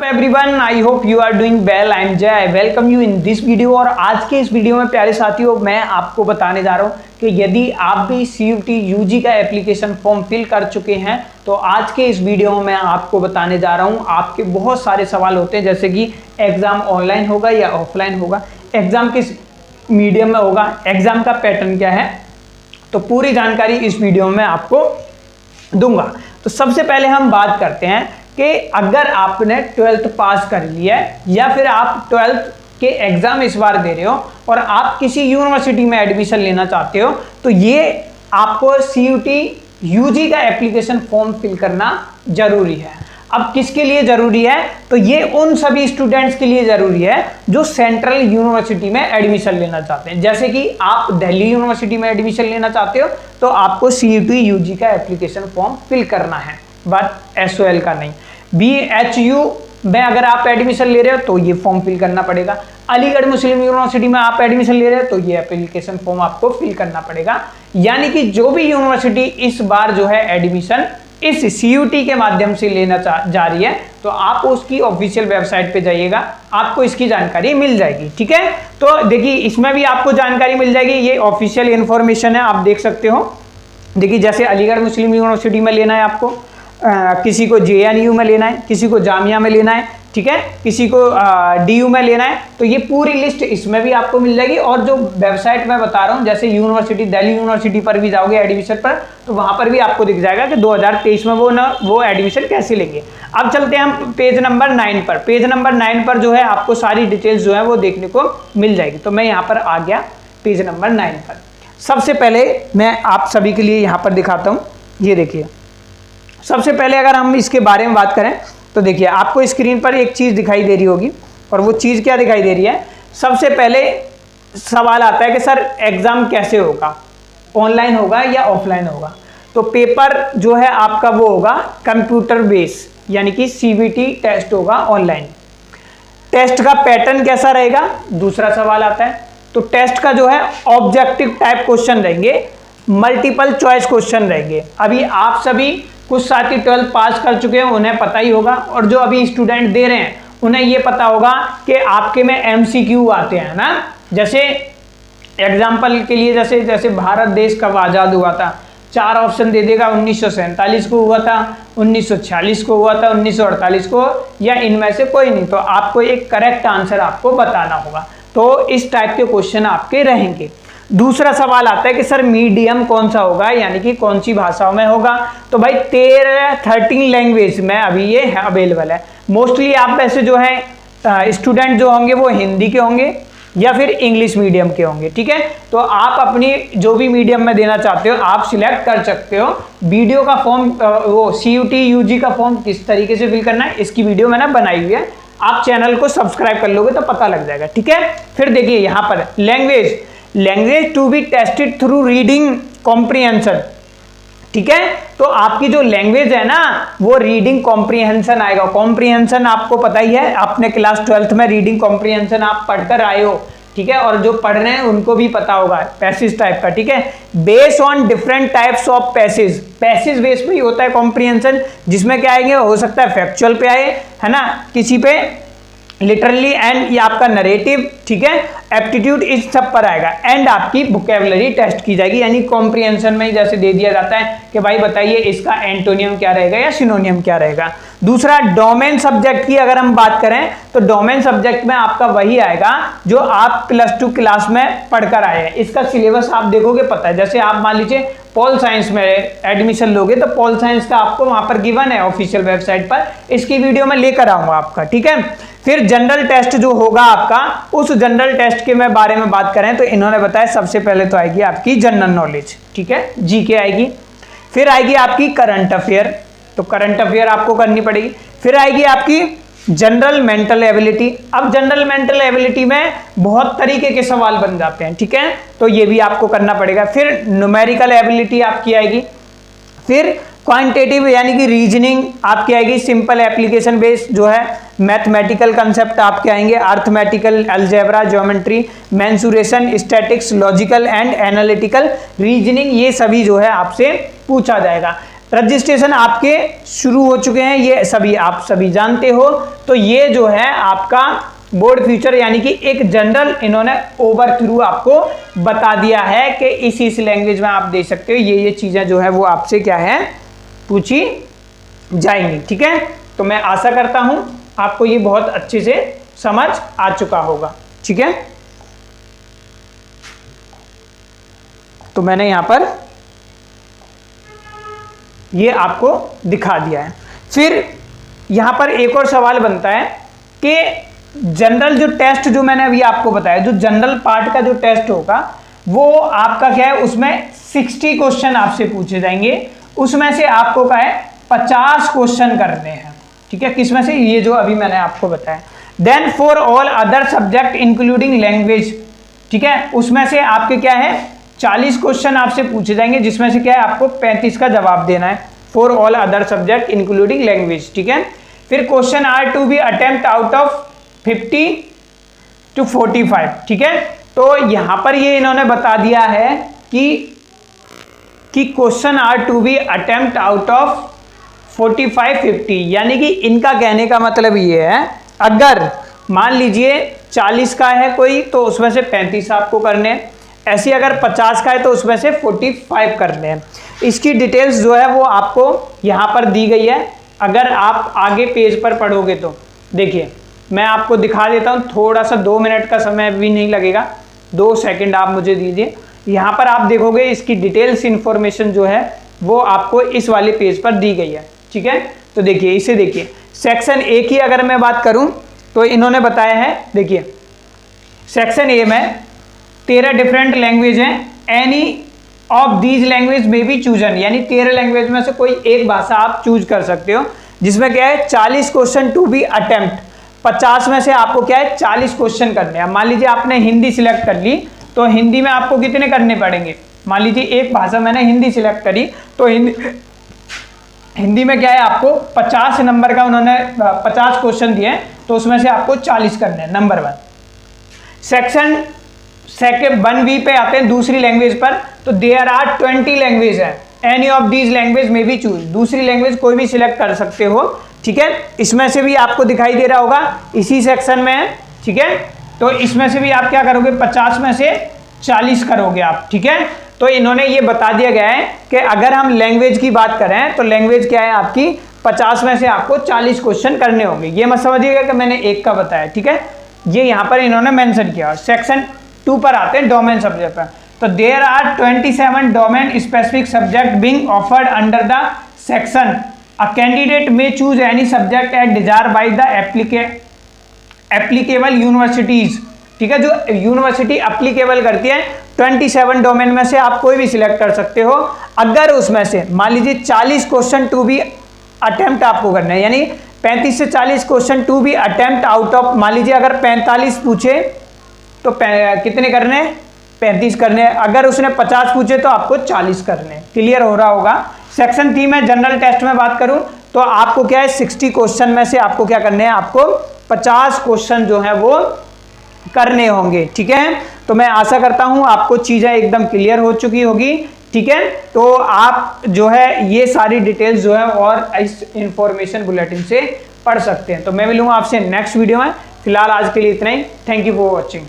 Everyone, I hope you are doing well. I am Jai, I welcome you in this video. और आज के इस video में प्यारे साथियों मैं आपको बताने जा रहा हूं कि यदि आप भी CUET UG का एप्लीकेशन फॉर्म फिल कर चुके हैं तो आज के इस वीडियो में मैं आपको बताने जा रहा हूं। आपके बहुत सारे सवाल होते हैं जैसे कि एग्जाम ऑनलाइन होगा या ऑफलाइन होगा, एग्जाम किस मीडियम में होगा, एग्जाम का पैटर्न क्या है, तो पूरी जानकारी इस वीडियो में आपको दूंगा। तो सबसे पहले हम बात करते हैं कि अगर आपने 12th पास कर लिया है या फिर आप 12th के एग्जाम इस बार दे रहे हो और आप किसी यूनिवर्सिटी में एडमिशन लेना चाहते हो तो ये आपको CUET UG का एप्लीकेशन फॉर्म फिल करना जरूरी है। अब किसके लिए जरूरी है, तो ये उन सभी स्टूडेंट्स के लिए जरूरी है जो सेंट्रल यूनिवर्सिटी में एडमिशन लेना चाहते हैं। जैसे कि आप दिल्ली यूनिवर्सिटी में एडमिशन लेना चाहते हो तो आपको CUET UG का एप्लीकेशन फॉर्म फिल करना है, बट SOL का नहीं। BHU में अगर आप एडमिशन ले रहे हो तो ये फॉर्म फिल करना पड़ेगा। अलीगढ़ मुस्लिम यूनिवर्सिटी में आप एडमिशन ले रहे हो तो ये एप्लीकेशन फॉर्म आपको फिल करना पड़ेगा। यानी कि जो भी यूनिवर्सिटी इस बार जो है एडमिशन इस CUET के माध्यम से लेना जा रही है तो आप उसकी ऑफिशियल वेबसाइट पे जाइएगा, आपको इसकी जानकारी मिल जाएगी। ठीक है, तो देखिए इसमें भी आपको जानकारी मिल जाएगी, ये ऑफिशियल इंफॉर्मेशन है, आप देख सकते हो। देखिए जैसे अलीगढ़ मुस्लिम यूनिवर्सिटी में लेना है आपको, किसी को JNU में लेना है, किसी को जामिया में लेना है, ठीक है, किसी को DU में लेना है, तो ये पूरी लिस्ट इसमें भी आपको मिल जाएगी। और जो वेबसाइट मैं बता रहा हूँ जैसे यूनिवर्सिटी, दिल्ली यूनिवर्सिटी पर भी जाओगे एडमिशन पर तो वहां पर भी आपको दिख जाएगा कि 2023 में वो एडमिशन कैसे लेंगे। अब चलते हैं हम पेज नंबर 9 पर। पेज नंबर 9 पर जो है आपको सारी डिटेल्स जो है वो देखने को मिल जाएगी। तो मैं यहाँ पर आ गया पेज नंबर 9 पर। सबसे पहले मैं आप सभी के लिए यहाँ पर दिखाता हूँ, ये देखिए। सबसे पहले अगर हम इसके बारे में बात करें तो देखिए आपको स्क्रीन पर एक चीज़ दिखाई दे रही होगी, और वो चीज़ क्या दिखाई दे रही है। सबसे पहले सवाल आता है कि सर एग्ज़ाम कैसे होगा, ऑनलाइन होगा या ऑफलाइन होगा। तो पेपर जो है आपका वो होगा कंप्यूटर बेस, यानी कि CBT टेस्ट होगा ऑनलाइन। टेस्ट का पैटर्न कैसा रहेगा, दूसरा सवाल आता है। तो टेस्ट का जो है ऑब्जेक्टिव टाइप क्वेश्चन रहेंगे, मल्टीपल चॉइस क्वेश्चन रहेंगे। अभी आप सभी कुछ साथी 12th पास कर चुके हैं, उन्हें पता ही होगा, और जो अभी स्टूडेंट दे रहे हैं उन्हें ये पता होगा कि आपके में MCQ आते हैं ना। जैसे एग्जाम्पल के लिए जैसे भारत देश कब आज़ाद हुआ था, 4 ऑप्शन दे देगा। 1947 को हुआ था, 1946 को हुआ था, 1948 को, या इनमें से कोई नहीं। तो आपको एक करेक्ट आंसर आपको बताना होगा। तो इस टाइप के क्वेश्चन आपके रहेंगे। दूसरा सवाल आता है कि सर मीडियम कौन सा होगा, यानी कि कौन सी भाषाओं में होगा। तो भाई 13 लैंग्वेज में अभी ये अवेलेबल है। मोस्टली आप वैसे जो है स्टूडेंट जो होंगे वो हिंदी के होंगे या फिर इंग्लिश मीडियम के होंगे। ठीक है, तो आप अपनी जो भी मीडियम में देना चाहते हो आप सिलेक्ट कर सकते हो। वीडियो का फॉर्म, वो CUET UG का फॉर्म किस तरीके से फिल करना है इसकी वीडियो मैंने बनाई हुई है, आप चैनल को सब्सक्राइब कर लोगे तो पता लग जाएगा। ठीक है, फिर देखिए यहाँ पर language to be tested through reading comprehension. ठीक है, तो आपकी जो लैंग्वेज है ना वो रीडिंग कॉम्प्रिहेंशन आएगा। कॉम्प्रिहेंशन आपको पता ही है, आपने क्लास 12th में रीडिंग कॉम्प्रिहेंशन आप पढ़कर आए हो। ठीक है, और जो पढ़ रहे हैं उनको भी पता होगा पैसेज टाइप का। ठीक है, based on different types of passage base पे ही होता है कॉम्प्रिहेंशन, जिसमें क्या आएंगे, हो सकता है फैक्चुअल पे आए, है ना, किसी पे लिटरली, एंड ये आपका नरेटिव, ठीक है, एप्टीट्यूड इस सब पर आएगा। एंड आपकी वोकैबुलरी टेस्ट की जाएगी, यानी कॉम्प्रिहेंशन में जैसे दे दिया जाता है कि भाई बताइए इसका एंटोनियम क्या रहेगा या सिनोनियम क्या रहेगा। दूसरा डोमेन सब्जेक्ट की अगर हम बात करें तो डोमेन सब्जेक्ट में आपका वही आएगा जो आप +2 क्लास में पढ़कर आए हैं। इसका सिलेबस आप देखोगे पता है। जैसे आप मान लीजिए पॉल साइंस में एडमिशन लोगे तो पॉल साइंस का आपको वहां पर गिवन है ऑफिशियल वेबसाइट पर, इसकी वीडियो में लेकर आऊंगा आपका। ठीक है, फिर जनरल टेस्ट जो होगा आपका, उस जनरल टेस्ट के बारे में बात करें तो इन्होंने बताया सबसे पहले तो आएगी आपकी जनरल नॉलेज, ठीक है, GK आएगी। फिर आएगी आपकी करंट अफेयर, तो करंट अफेयर आपको करनी पड़ेगी। फिर आएगी आपकी जनरल मेंटल एबिलिटी। अब जनरल मेंटल एबिलिटी में बहुत तरीके के सवाल बन जाते हैं। ठीक है, तो ये भी आपको करना पड़ेगा। फिर न्यूमेरिकल एबिलिटी आपकी आएगी। फिर क्वांटिटेटिव यानी कि रीजनिंग आपकी आएगी। सिंपल एप्लीकेशन बेस्ड जो है मैथमेटिकल कंसेप्ट आपके आएंगे, arithmetical, algebra, geometry, mensuration, statics, logical and analytical reasoning, ये सभी जो है आपसे पूछा जाएगा। रजिस्ट्रेशन आपके शुरू हो चुके हैं, ये सभी आप सभी जानते हो। तो ये जो है आपका बोर्ड फ्यूचर यानी कि एक जनरल इन्होंने ओवरव्यू आपको बता दिया है कि इस लैंग्वेज में आप दे सकते हो, ये चीजें जो है वो आपसे क्या है पूछी जाएंगी। ठीक है, तो मैं आशा करता हूं आपको ये बहुत अच्छे से समझ आ चुका होगा। ठीक है, तो मैंने यहां पर ये आपको दिखा दिया है। फिर यहां पर एक और सवाल बनता है कि जनरल जो टेस्ट जो मैंने अभी आपको बताया, जो जनरल पार्ट का जो टेस्ट होगा वो आपका क्या है, उसमें 60 क्वेश्चन आपसे पूछे जाएंगे, उसमें से आपको क्या है 50 क्वेश्चन करने हैं। ठीक है, किसमें से, ये जो अभी मैंने आपको बताया। Then for all other subject including language, ठीक है, उसमें से आपके क्या है 40 क्वेश्चन आपसे पूछे जाएंगे, जिसमें से क्या है आपको 35 का जवाब देना है, for all other subject including language. ठीक है, फिर question are to be attempt out of 50 to 45। ठीक है, तो यहां पर ये इन्होंने बता दिया है कि question are to be attempt out of 45-50, यानी कि इनका कहने का मतलब ये है, अगर मान लीजिए 40 का है कोई तो उसमें से 35 आपको करने हैं, ऐसे अगर 50 का है तो उसमें से 45 करने हैं। इसकी डिटेल्स जो है वो आपको यहां पर दी गई है। अगर आप आगे पेज पर पढ़ोगे तो देखिए, मैं आपको दिखा देता हूं, थोड़ा सा 2 मिनट का समय भी नहीं लगेगा, 2 सेकंड आप मुझे दीजिए। यहां पर आप देखोगे इसकी डिटेल्स इंफॉर्मेशन जो है वो आपको इस वाले पेज पर दी गई है। ठीक है, तो देखिए, इसे देखिए, सेक्शन ए की अगर मैं बात करूं तो इन्होंने बताया है, देखिए सेक्शन ए में 13 डिफरेंट लैंग्वेज हैं, एनी ऑफ दीज लैंग्वेज में बी चूजन, यानी 13 लैंग्वेज में से कोई एक भाषा आप चूज कर सकते हो, जिसमें क्या है 40 क्वेश्चन टू बी अटेम्प्ट, 50 में से आपको क्या है 40 क्वेश्चन करने हैं। मान लीजिए आपने हिंदी सिलेक्ट कर ली तो हिंदी में आपको कितने करने पड़ेंगे, मान लीजिए एक भाषा मैंने हिंदी सिलेक्ट करी तो हिंदी में क्या है आपको 50 नंबर का उन्होंने 50 क्वेश्चन दिए, तो उसमें से आपको 40 करने हैं, नंबर 1। सेक्शन 1B पे आते हैं दूसरी लैंग्वेज पर, तो देयर आर 20 लैंग्वेज है, एनी ऑफ दीज लैंग्वेज में भी चूज, दूसरी लैंग्वेज कोई भी सिलेक्ट कर सकते हो। ठीक है, इसमें से भी आपको दिखाई दे रहा होगा, इसी सेक्शन में है। ठीक है, तो इसमें से भी आप क्या करोगे 50 में से 40 करोगे आप। ठीक है, तो इन्होंने ये बता दिया गया है कि अगर हम लैंग्वेज की बात करें तो लैंग्वेज क्या है आपकी 50 में से आपको 40 क्वेश्चन करने होंगे। ये मत समझिएगा कि मैंने एक का बताया। ठीक है, ये यहाँ पर इन्होंने मेंशन किया। सेक्शन 2 पर आते हैं डोमेन सब्जेक्ट पर, तो there are 27 domain specific subject being offered under the section, a candidate may choose any subject at desire by the applicable universities. ठीक है, जो यूनिवर्सिटी एप्लीकेबल करती है 27 डोमेन में से आप कोई भी सिलेक्ट कर सकते हो। अगर उसमें से मान लीजिए 40 क्वेश्चन टू बी अटेम्प्ट आपको करना है, यानी 35 से 40 question to be attempt out of, मान लीजिए अगर 45 पूछे तो कितने करने हैं 35 करने हैं, अगर उसने 50 पूछे तो आपको 40 करने। क्लियर हो रहा होगा। सेक्शन 3 में जनरल टेस्ट में बात करूं तो आपको क्या है 60 क्वेश्चन में से आपको क्या करने हैं, आपको 50 क्वेश्चन जो है वो करने होंगे। ठीक है, तो मैं आशा करता हूं आपको चीजें एकदम क्लियर हो चुकी होगी। ठीक है, तो आप जो है ये सारी डिटेल्स जो है और इस इंफॉर्मेशन बुलेटिन से पढ़ सकते हैं। तो मैं मिलूंगा आपसे नेक्स्ट वीडियो में, फिलहाल आज के लिए इतना ही। Thank you for watching.